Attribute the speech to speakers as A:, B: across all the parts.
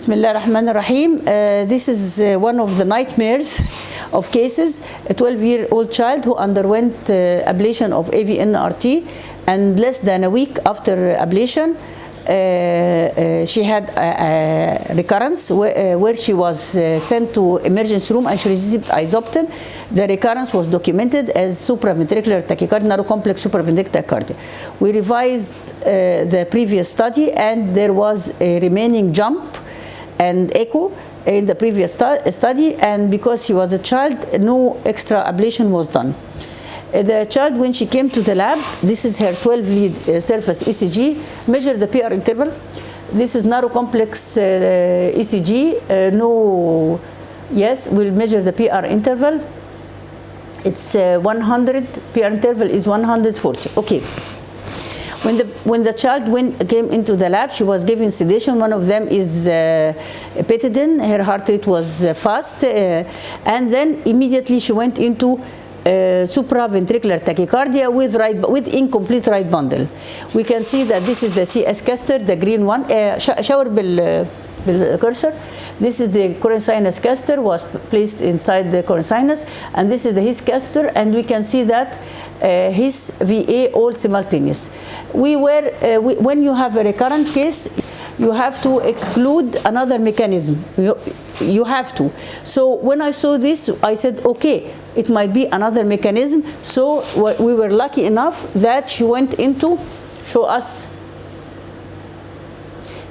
A: Bismillah ar-Rahman ar-Rahim. This is one of the nightmares of cases. A 12-year-old child who underwent ablation of AVNRT, and less than a week after ablation, she had a recurrence where she was sent to emergency room and she received isopten. The recurrence was documented as supraventricular tachycardia, narrow complex supraventricular tachycardia. We revised the previous study, and there was a remaining jump and echo in the previous study, and because she was a child, no extra ablation was done. The child, when she came to the lab, this is her 12-lead surface ECG, measure the PR interval. This is narrow complex ECG. We'll measure the PR interval. It's 100, PR interval is 140. Okay. When the child came into the lab, she was given sedation. One of them is Petidin. Her heart rate was fast, and then immediately she went into supraventricular tachycardia with incomplete right bundle. We can see that this is the CS caster, the green one. Shower cursor. This is the coronary sinus caster, was placed inside the coronary sinus, and this is his caster, and we can see that his VA all simultaneous. When you have a recurrent case, you have to exclude another mechanism. You have to. So when I saw this, I said, okay, it might be another mechanism. So we were lucky enough that she went into, show us.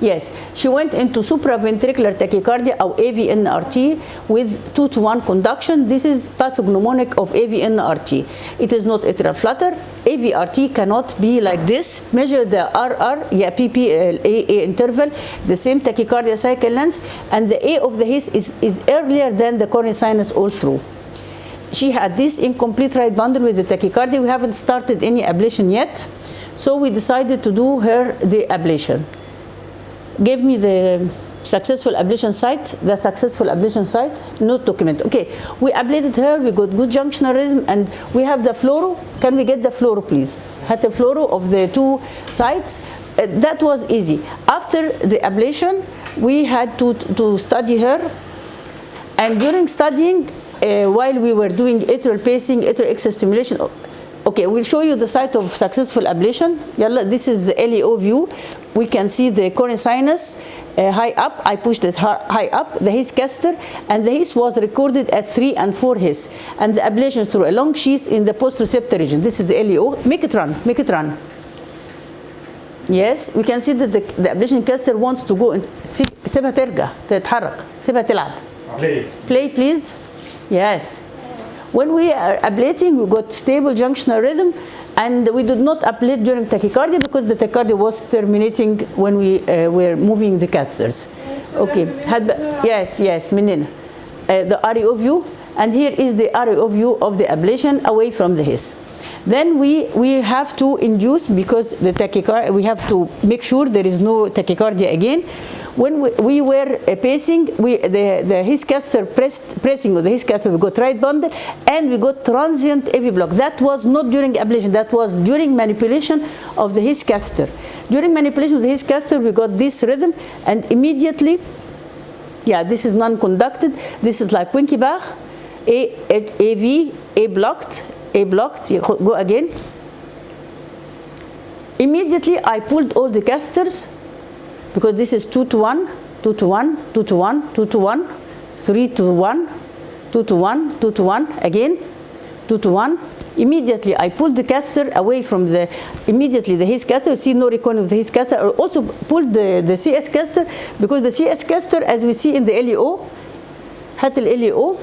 A: Yes, she went into supraventricular tachycardia or AVNRT with 2-to-1 conduction. This is pathognomonic of AVNRT. It is not atrial flutter. AVRT cannot be like this. Measure the RR, PPA interval, the same tachycardia cycle length, and the A of the his is earlier than the coronary sinus all through. She had this incomplete right bundle with the tachycardia. We haven't started any ablation yet, so we decided to do her the ablation. Give me the successful ablation site. The successful ablation site, not document. Okay, we ablated her. We got good junctional rhythm, and we have the fluoro. Can we get the fluoro, please? Had the fluoro of the two sites. That was easy. After the ablation, we had to study her, and during studying, while we were doing atrial pacing, atrial excess stimulation. Okay, we'll show you the site of successful ablation. This is the LEO view. We can see the coronary sinus high up. I pushed it high up, the His caster, and the His was recorded at 3 and 4 His. And the ablation through a long sheath in the post-receptor region. This is the LEO. Make it run, make it run. Yes, we can see that the ablation caster wants to go. سيبها ترجع تتحرك. سيبها تلعب. Play, please. Yes. When we are ablating, we got stable junctional rhythm, and we did not ablate during tachycardia because the tachycardia was terminating when we were moving the catheters. Okay, yes, menina. The REO view, and here is the REO view of the ablation away from the His. Then we have to induce, because the tachycardia, we have to make sure there is no tachycardia again. When we were pacing, the His caster pressing of the His caster, we got right bundle, and we got transient AV block. That was not during ablation, that was during manipulation of the His caster. During manipulation of the His caster, we got this rhythm, and immediately, this is non-conducted. This is like Winky Bach, AV, A blocked, go again. Immediately, I pulled all the casters, because this is 2-to-1, 2-to-1, 2-to-1, 2-to-1, 3-to-1, 2-to-1, 2-to-1, again, 2-to-1. Immediately, I pulled the catheter away from the His catheter. You see no recording of the His catheter. I also pulled the CS catheter, because the CS catheter, as we see in the LEO, had the LEO,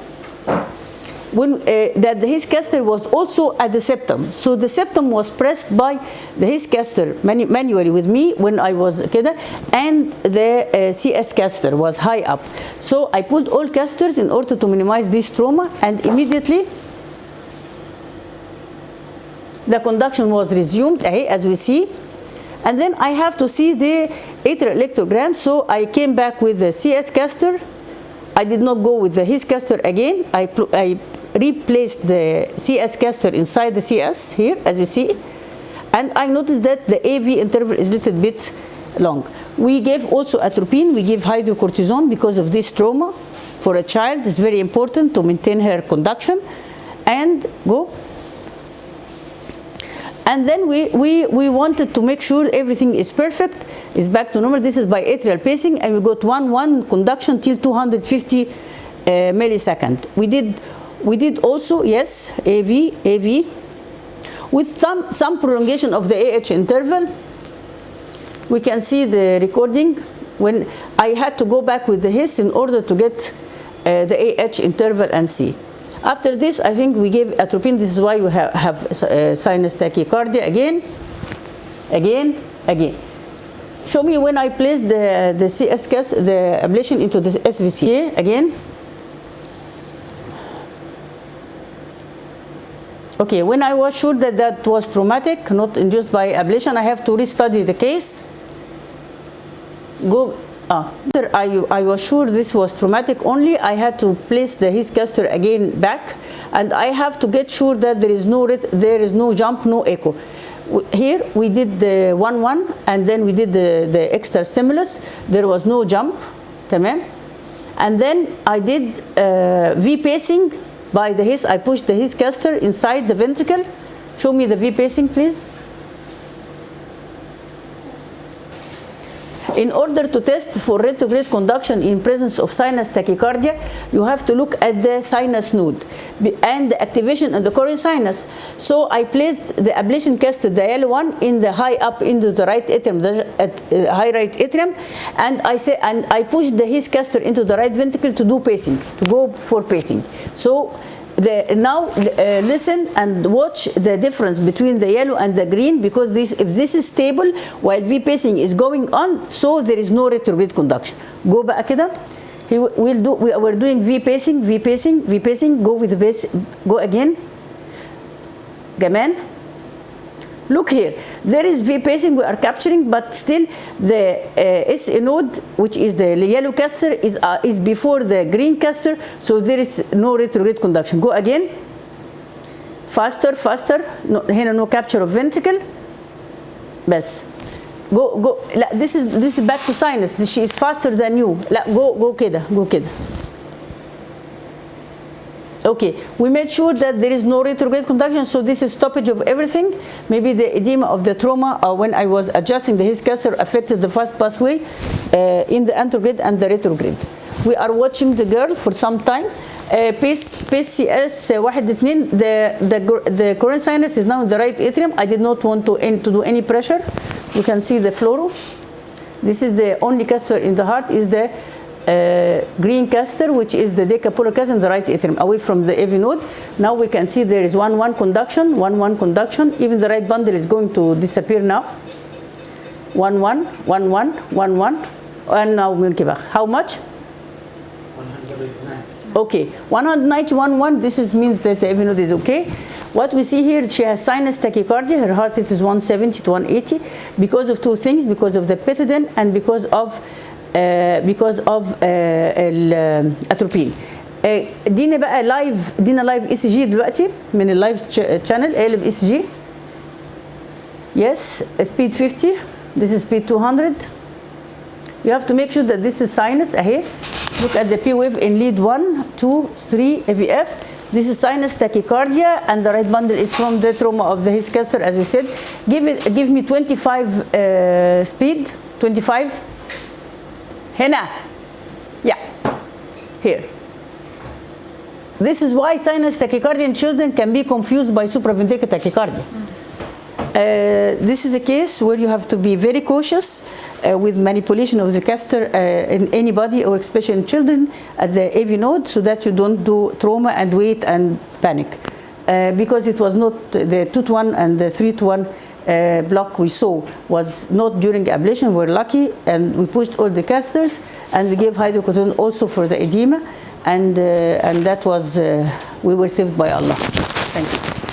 A: that the His catheter was also at the septum. So the septum was pressed by the His catheter manually with me when I was kida, and the CS catheter was high up. So I pulled all catheters in order to minimize this trauma, and immediately the conduction was resumed, as we see. And then I have to see the atrial electrogram, so I came back with the CS catheter. I did not go with the His catheter again. I replaced the CS catheter inside the CS here, as you see, and I noticed that the AV interval is a little bit long. We gave also atropine, we give hydrocortisone because of this trauma. For a child, it's very important to maintain her conduction. And go. And then we wanted to make sure everything is perfect, is back to normal. This is by atrial pacing, and we got 1 conduction till 250 millisecond. We did also, yes, AV, with some prolongation of the AH interval. We can see the recording when I had to go back with the HIS in order to get the AH interval and see. After this, I think we gave atropine. This is why we have sinus tachycardia again. Show me when I placed the CS cast, the ablation into the SVC. Okay, again. Okay, when I was sure that that was traumatic, not induced by ablation, I have to restudy the case. Go. I was sure this was traumatic only. I had to place the HIS caster again back, and I have to get sure that there is no jump, no echo. Here we did the 1-1, and then we did the extra stimulus. There was no jump, tamam. And then I did V pacing by the HIS. I pushed the HIS caster inside the ventricle. Show me the V pacing, please. In order to test for retrograde conduction in presence of sinus tachycardia, you have to look at the sinus node and the activation in the coronary sinus. So I placed the ablation caster, the yellow one, in the high up into the right atrium, high right atrium, and I pushed the HIS caster into the right ventricle to do pacing, to go for pacing. So now listen and watch the difference between the yellow and the green, because if this is stable while V pacing is going on, so there is no retrograde conduction. Go back كده. We're doing V pacing. Go with the base. Go again. كمان. Look here, there is V pacing we are capturing, but still the SA node, which is the yellow caster, is before the green caster, so there is no retrograde conduction. Go again. Faster. No, هنا no capture of ventricle. بس. Go. لا, this is back to sinus. She is faster than you. لا, go كده. Okay, we made sure that there is no retrograde conduction, so this is stoppage of everything. Maybe the edema of the trauma when I was adjusting the HIS caster affected the fast pathway in the anterograde and the retrograde. We are watching the girl for some time. Pace CS 1-2. The coronary sinus is now in the right atrium. I did not want to do any pressure. You can see the fluoro. This is the only caster in the heart, is the green caster, which is the decapolar caster in the right atrium, away from the AV node. Now we can see there is 1-1 conduction, 1-1 conduction. Even the right bundle is going to disappear now. 1-1, 1-1, 1-1, and now Milkibach. How much?
B: 109.
A: Okay, 190, 1-1. This means that the AV node is okay. What we see here, she has sinus tachycardia. Her heart rate is 170 to 180 because of two things: because of the pethidine and because of atropine. دينا بقى لايف اي سي جي دلوقتي من اللايف channel. قالب اي سي جي. Yes, speed 50. This is speed 200. You have to make sure that this is sinus. اهي. Look at the P wave in lead 1, 2, 3 AVF. This is sinus tachycardia, and the right bundle is from the trauma of the HIS caster, as we said. Give me 25 speed. 25. هنا. Yeah. Here. This is why sinus tachycardia in children can be confused by supraventricular tachycardia. This is a case where you have to be very cautious with manipulation of the caster in anybody, or especially in children at the AV node, so that you don't do trauma and wait and panic. Because it was not the 2-1 and the 3-1 block we saw was not during ablation. We're lucky, and we pushed all the casters, and we gave hydrocortisone also for the edema, and that was we were saved by Allah. Thank you.